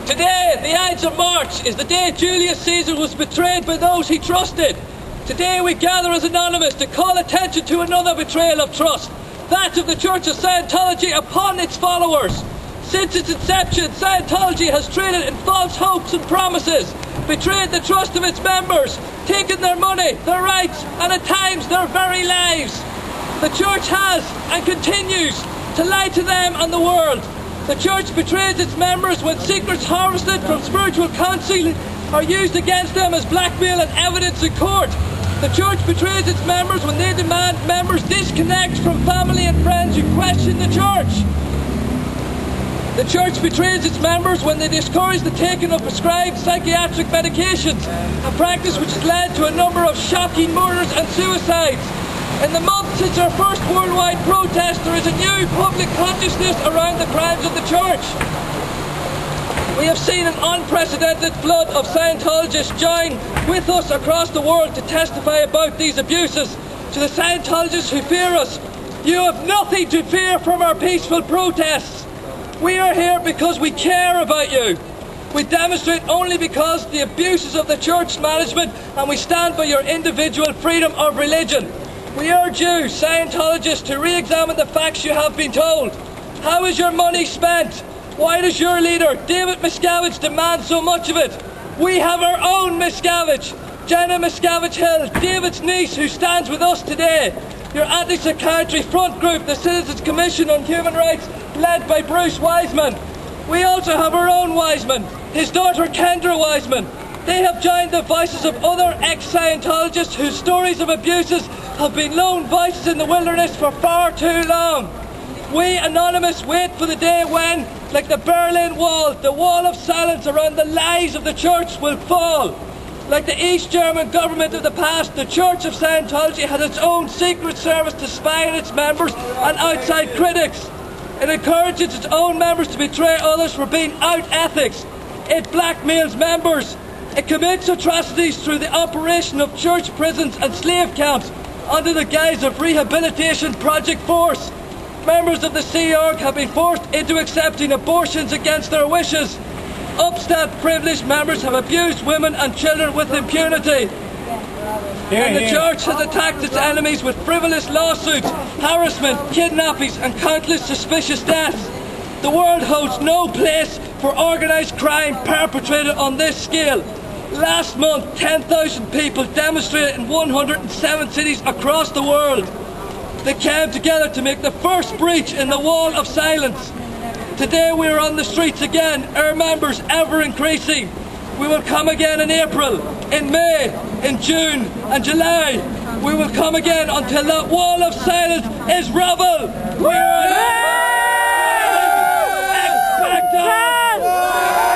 Today, the Ides of March, is the day Julius Caesar was betrayed by those he trusted. Today we gather as Anonymous to call attention to another betrayal of trust, that of the Church of Scientology upon its followers. Since its inception, Scientology has traded in false hopes and promises, betrayed the trust of its members, taken their money, their rights, and at times their very lives. The Church has and continues to lie to them and the world. The Church betrays its members when secrets harvested from spiritual counsel are used against them as blackmail and evidence in court. The Church betrays its members when they demand members disconnect from family and friends who question the Church. The Church betrays its members when they discourage the taking of prescribed psychiatric medications, a practice which has led to a number of shocking murders and suicides. In the month since our first worldwide protest, there is a new public consciousness around the crimes of the Church. We have seen an unprecedented flood of Scientologists join with us across the world to testify about these abuses. To the Scientologists who fear us, you have nothing to fear from our peaceful protests. We are here because we care about you. We demonstrate only because of the abuses of the Church management, and we stand by your individual freedom of religion. We urge you, Scientologists, to re-examine the facts you have been told. How is your money spent? Why does your leader, David Miscavige, demand so much of it? We have our own Miscavige, Jenna Miscavige-Hill, David's niece, who stands with us today. Your anti-psychiatry front group, the Citizens Commission on Human Rights, led by Bruce Wiseman. We also have our own Wiseman, his daughter Kendra Wiseman. They have joined the voices of other ex-Scientologists whose stories of abuses have been lone voices in the wilderness for far too long. We, Anonymous, wait for the day when, like the Berlin Wall, the wall of silence around the lies of the Church will fall. Like the East German government of the past, the Church of Scientology has its own secret service to spy on its members and outside critics. It encourages its own members to betray others for being out ethics. It blackmails members. It commits atrocities through the operation of church prisons and slave camps under the guise of Rehabilitation Project Force. Members of the Sea Org have been forced into accepting abortions against their wishes. Upstart privileged members have abused women and children with impunity. And the Church has attacked its enemies with frivolous lawsuits, harassment, kidnappings and countless suspicious deaths. The world holds no place for organised crime perpetrated on this scale. Last month, 10,000 people demonstrated in 107 cities across the world. They came together to make the first breach in the wall of silence. Today we are on the streets again, our members ever increasing. We will come again in April, in May, in June and July. We will come again until that wall of silence is rubble. We are expectant.